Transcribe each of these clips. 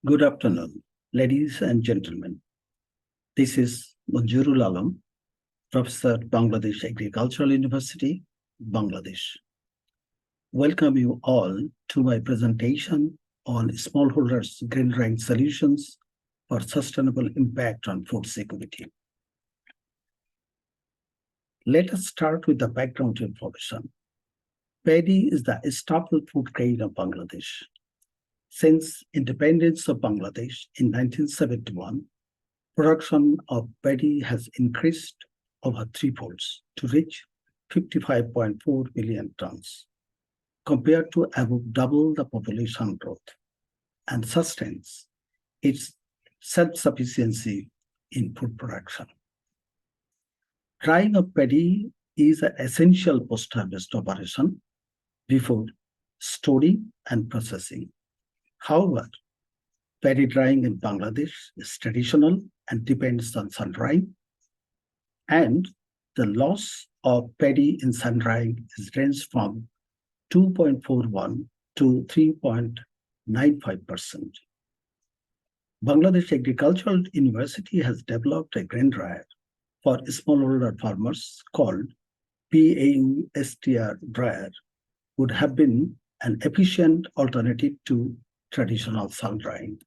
Good afternoon, ladies and gentlemen. This is Manzurul Alam, Professor, Bangladesh Agricultural University, Bangladesh. Welcome you all to my presentation on smallholders grain drying solutions for sustainable impact on food security. Let us start with the background information. Paddy is the staple food grain of Bangladesh. Since independence of Bangladesh in 1971, production of paddy has increased over threefold to reach 55.4 million tons, compared to above double the population growth, and sustains its self-sufficiency in food production. Drying of paddy is an essential post-harvest operation before storing and processing. However, paddy drying in Bangladesh is traditional and depends on sun drying, and the loss of paddy in sun drying is ranged from 2.41 to 3.95%. Bangladesh Agricultural University has developed a grain dryer for smallholder farmers called PAU-STR dryer, would have been an efficient alternative to traditional sun drying.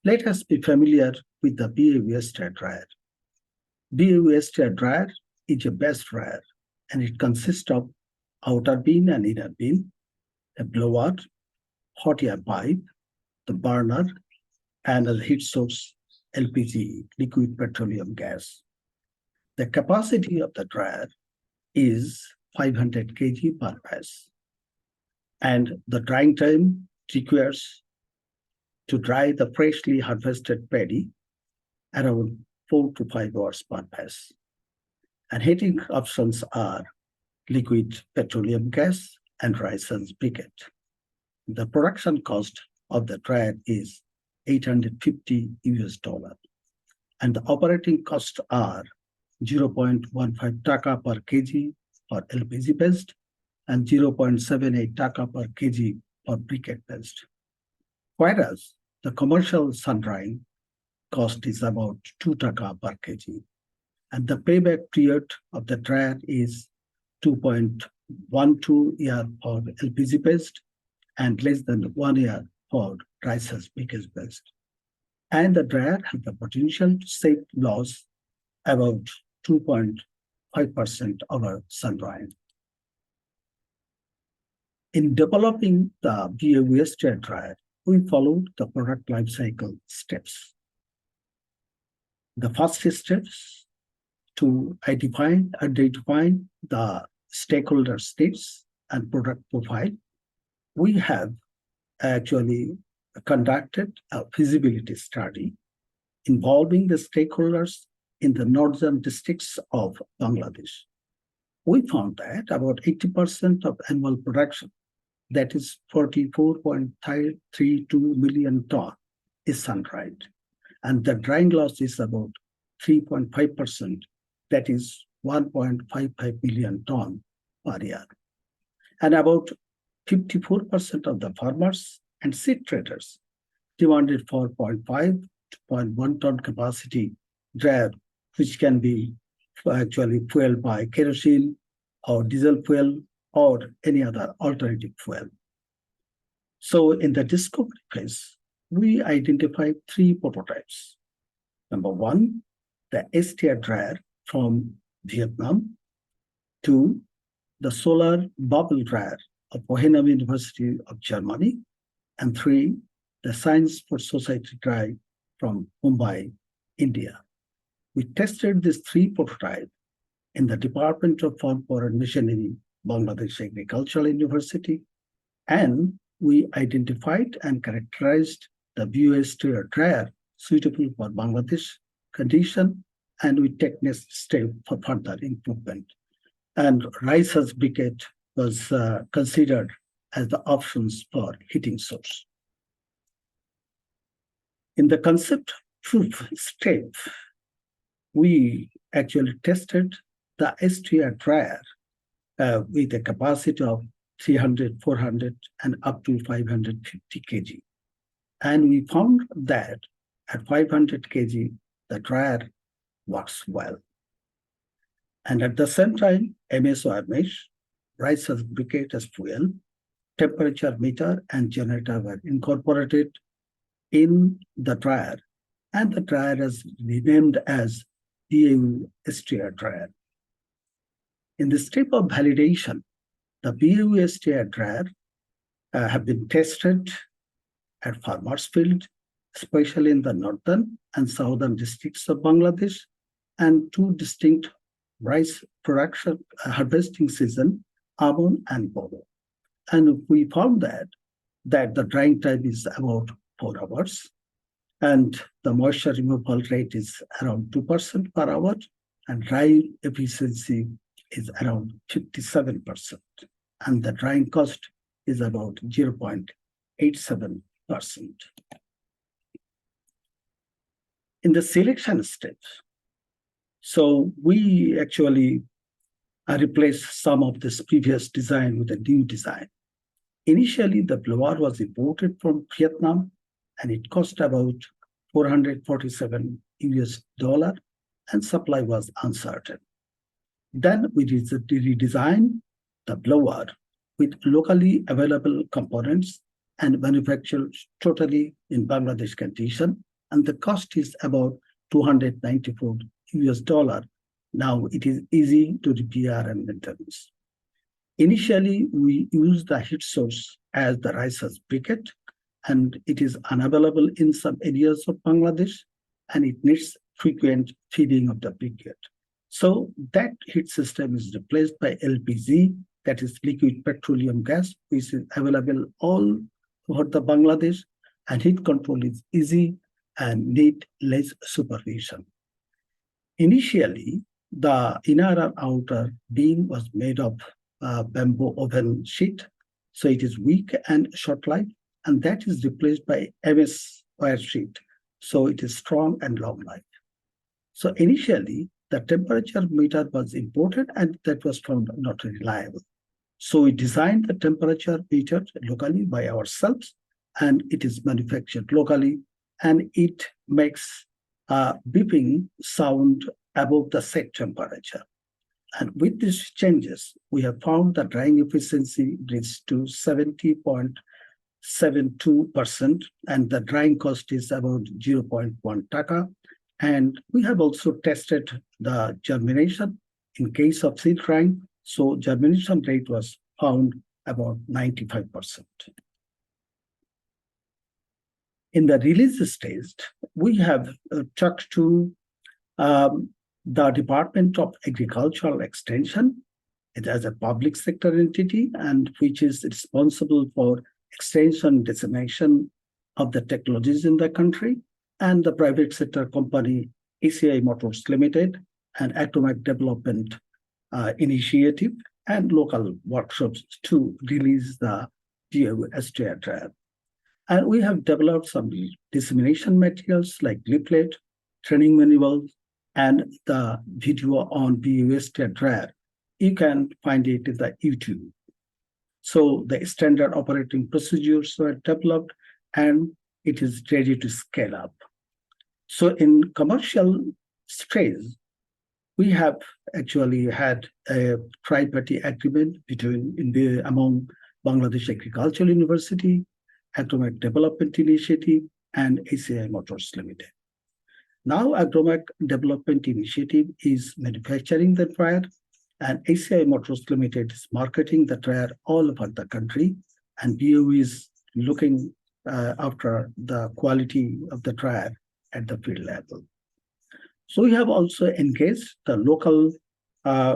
Let us be familiar with the PAU-STR dryer. PAU-STR dryer is a base dryer, and it consists of outer bin and inner bin, a blower, hot air pipe, the burner, and a heat source, LPG, liquid petroleum gas. The capacity of the dryer is 500 kg per pass, and the drying time requires to dry the freshly harvested paddy around 4 to 5 hours per pass. And heating options are liquid petroleum gas and rice briquette. The production cost of the dryer is $850 US, and the operating costs are 0.15 taka per kg for LPG paste and 0.78 taka per kg for briquette paste. Whereas the commercial sun drying cost is about 2 taka per kg, and the payback period of the dryer is 2.12 year for LPG paste and less than 1 year for rice briquette paste. And the dryer has the potential to save loss about 2.5% over sun drying. In developing the PAU-STR dryer, we followed the product life cycle steps. The first steps to identify the stakeholder needs and product profile. We have actually conducted a feasibility study involving the stakeholders in the northern districts of Bangladesh. We found that about 80% of annual production, that is 44.32 million ton, is sun-dried. And the drying loss is about 3.5%, that is 1.55 million ton per year. And about 54% of the farmers and seed traders demanded 4.5 to 0.1 ton capacity dryer, which can be actually fueled by kerosene or diesel fuel or any other alternative fuel. So in the discovery phase, we identified 3 prototypes. Number 1, the STR dryer from Vietnam. 2, the solar bubble dryer of Bohemian University of Germany. And 3, the Science for Society dryer from Mumbai, India. We tested these 3 prototypes in the Department of Farm Power and Machinery, Bangladesh Agricultural University, and we identified and characterized the PAU-STR dryer suitable for Bangladesh condition, and we take next step for further improvement. And rice briquette was considered as the options for heating source. In the concept proof step, we actually tested the STR dryer with a capacity of 300, 400, and up to 550 kg. And we found that at 500 kg, the dryer works well. And at the same time, MSO rice as briquette as fuel, temperature meter and generator were incorporated in the dryer, and the dryer is renamed as BAU STR dryer. In the step of validation, the BAU STR dryer have been tested at farmers' field, especially in the northern and southern districts of Bangladesh, and two distinct rice production harvesting season, Amon and Bodo. And we found that the drying time is about 4 hours, and the moisture removal rate is around 2% per hour, and drying efficiency is around 57%, and the drying cost is about 0.87%. In the selection stage, so we actually replaced some of this previous design with a new design. Initially, the blower was imported from Vietnam, and it cost about $447, and supply was uncertain. Then we redesigned the blower with locally available components and manufactured totally in Bangladesh condition, and the cost is about $294. Now it is easy to repair and maintenance. Initially, we used the heat source as the rice as briquette, and it is unavailable in some areas of Bangladesh, and it needs frequent feeding of the briquette. So that heat system is replaced by LPG, that is liquid petroleum gas, which is available all over the Bangladesh, and heat control is easy and need less supervision. Initially, the inner and outer beam was made of bamboo oven sheet, so it is weak and short life, and that is replaced by MS wire sheet, so it is strong and long life. So initially, the temperature meter was imported, and that was found not reliable. So we designed the temperature meter locally by ourselves, and it is manufactured locally, and it makes beeping sound above the set temperature. And with these changes, we have found the drying efficiency reached to 70.72%, and the drying cost is about 0.1 taka. And we have also tested the germination in case of seed drying. So germination rate was found about 95%. In the release stage, we have talked to the Department of Agricultural Extension. It has a public sector entity, and which is responsible for extension dissemination of the technologies in the country, and the private sector company ACI Motors Limited, and Atomic Development Initiative, and local workshops to release the GeoSTR dryer. And we have developed some dissemination materials like leaflet, training manuals, and the video on GeoSTR dryer. You can find it in the YouTube. So the standard operating procedures were developed, and it is ready to scale up. So in commercial stage, we have actually had a tri-party agreement among Bangladesh Agricultural University, Atomic Development Initiative, and ACI Motors Limited. Now, Atomic Development Initiative is manufacturing the dryer, and ACI Motors Limited is marketing the dryer all over the country, and BOE is looking after the quality of the dryer at the field level. So we have also engaged the local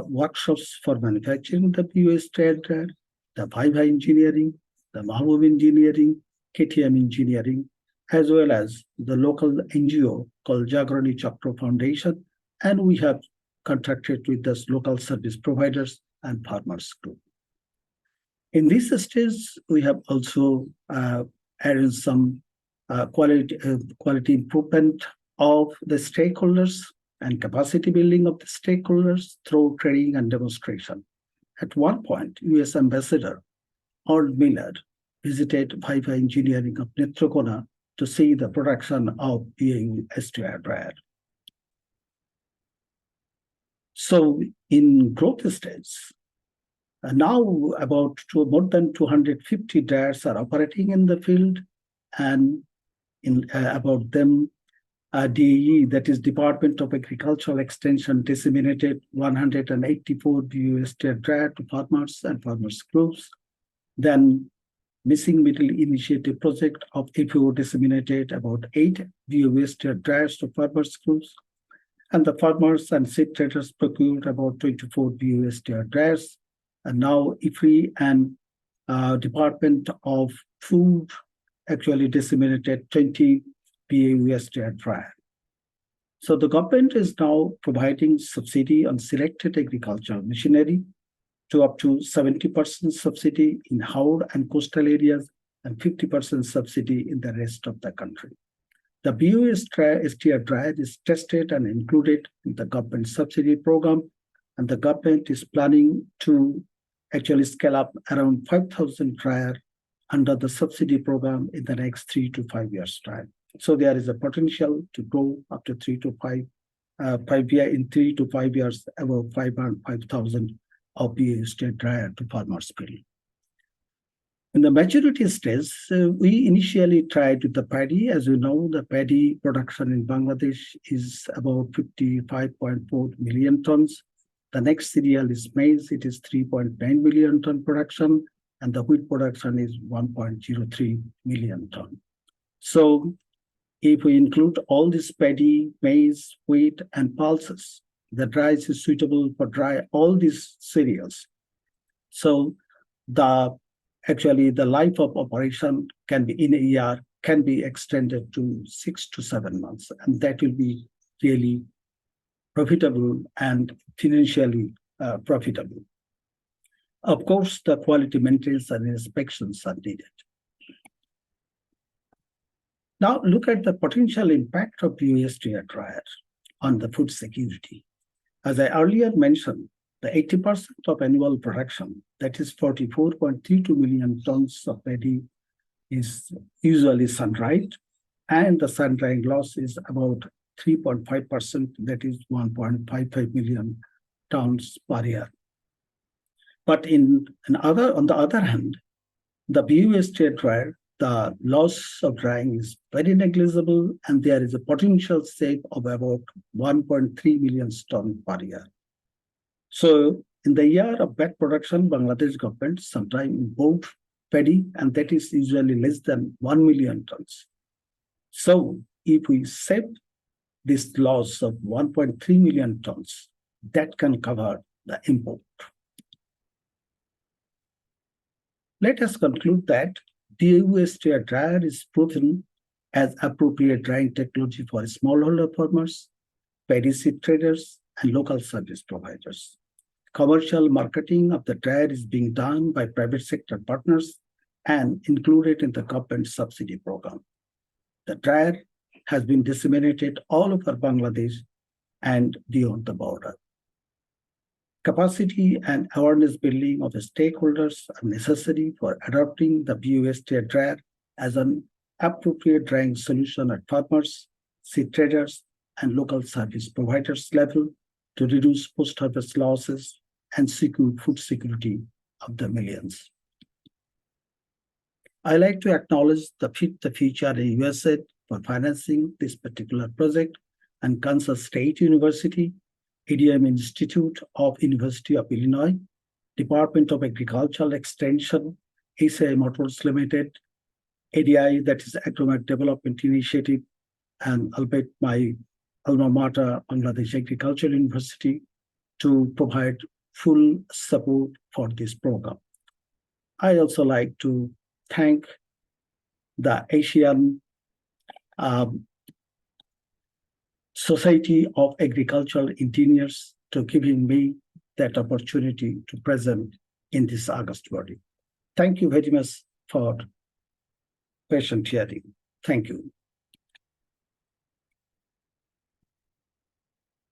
workshops for manufacturing the BOSTR dryer, the Viva Engineering, the Mahbub Engineering, KTM Engineering, as well as the local NGO called Jagrani Chakra Foundation, and we have contracted with the local service providers and farmers group. In this stage, we have also added some quality improvement of the stakeholders and capacity building of the stakeholders through training and demonstration. At one point, US Ambassador Ord Miller visited Viva Engineering of Netrokona to see the production of BAU STR dryer. So in growth stage, now more than 250 dryers are operating in the field, and in about them, DAE, that is Department of Agricultural Extension, disseminated 184 BAU STR dryer to farmers and farmers groups. Then Missing Middle Initiative Project of FAO disseminated about 8 BAU STR dryers to farmers groups. And the farmers and seed traders procured about 24 BAU STR dryers. And now IFRI and Department of Food actually disseminated 20 BAU STR dryer. So the government is now providing subsidy on selected agricultural machinery to up to 70% subsidy in Howrah and coastal areas and 50% subsidy in the rest of the country. The BAU STR dryer is tested and included in the government subsidy program, and the government is planning to actually scale up around 5,000 dryer under the subsidy program in the next 3 to 5 years' time. So there is a potential to grow up to 3 to 5 years in 3 to 5 years above 5,000 of BAU STR dryer to farmers' field. In the maturity stage, we initially tried with the paddy. As you know, the paddy production in Bangladesh is about 55.4 million tons. The next cereal is maize. It is 3.9 million ton production, and the wheat production is 1.03 million ton. So if we include all this paddy, maize, wheat, and pulses, the rice is suitable for dry all these cereals. So the life of operation can be in a year, can be extended to 6 to 7 months, and that will be really profitable and financially profitable. Of course, the quality maintenance and inspections are needed. Now look at the potential impact of BAU STR dryer on the food security. As I earlier mentioned, the 80% of annual production, that is 44.32 million tons of paddy, is usually sun-dried, and the sun-drying loss is about 3.5%, that is 1.55 million tons per year. But on the other hand, the BAU STR dryer, the loss of drying is very negligible, and there is a potential save of about 1.3 million tons per year. So in the year of bad production, Bangladesh government sometimes import paddy, and that is usually less than 1 million tons. So if we save this loss of 1.3 million tons, that can cover the import. Let us conclude that BAU STR dryer is proven as appropriate drying technology for smallholder farmers, paddy seed traders, and local service providers. Commercial marketing of the dryer is being done by private sector partners and included in the government subsidy program. The dryer has been disseminated all over Bangladesh and beyond the border. Capacity and awareness building of the stakeholders are necessary for adopting the BAU STR dryer as an appropriate drying solution at farmers, seed traders, and local service providers level to reduce post-harvest losses and secure food security of the millions. I like to acknowledge the Feed the Future USAID for financing this particular project, and Kansas State University, ADM Institute of University of Illinois, Department of Agricultural Extension, ACI Motors Limited, ADI, that is Agromet Development Initiative, and albeit my alma mater, Bangladesh Agricultural University, to provide full support for this program. I also like to thank the Asian Society of Agricultural Engineers to giving me that opportunity to present in this August body. Thank you very much for patient hearing. Thank you.